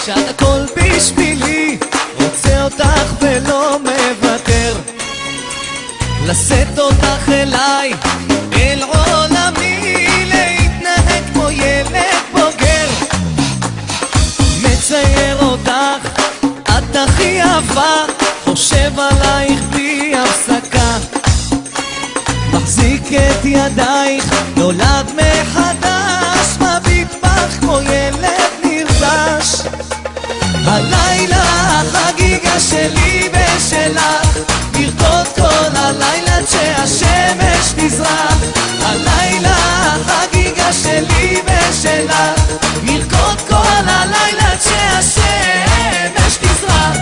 שאת הכל בשבילי, רוצה אותך ולא מוותר, לשאת אותך אליי, אל עולמי, להתנהג כמו ילד בוגר, מצייר אותך, את הכי יפה, חושב עלייך בלי הפסקה, מחזיק את ידייך, נולד מחדש, מביט בך כמו ילד נרגש. הלילה החגיגה שלי ושלך, נרקוד כל הלילה עד שהשמש תזרח. הלילה החגיגה שלי ושלך, נרקוד כל הלילה עד שהשמש תזרח.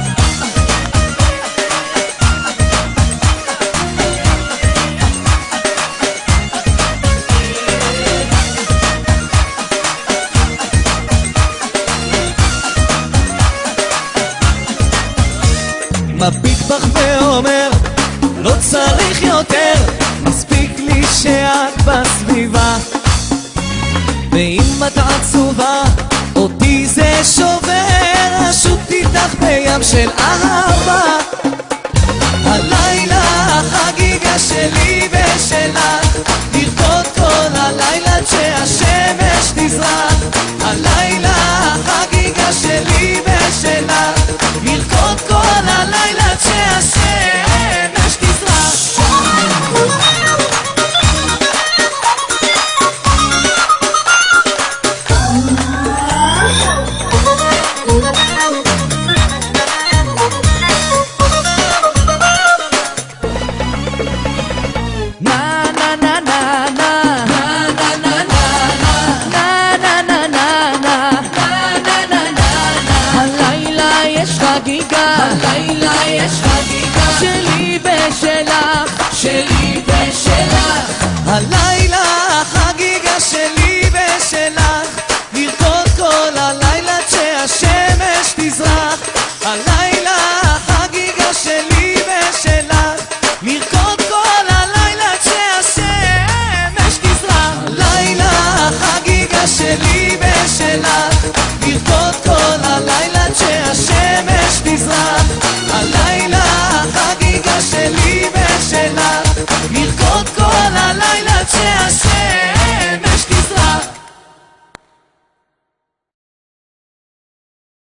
מביט בך ואומר, לא צריך יותר, מספיק לי שאת בסביבה, ואם את עצובה, אותי זה שובר, אשוט איתך בים של אהבה. הלילה החגיגה שלי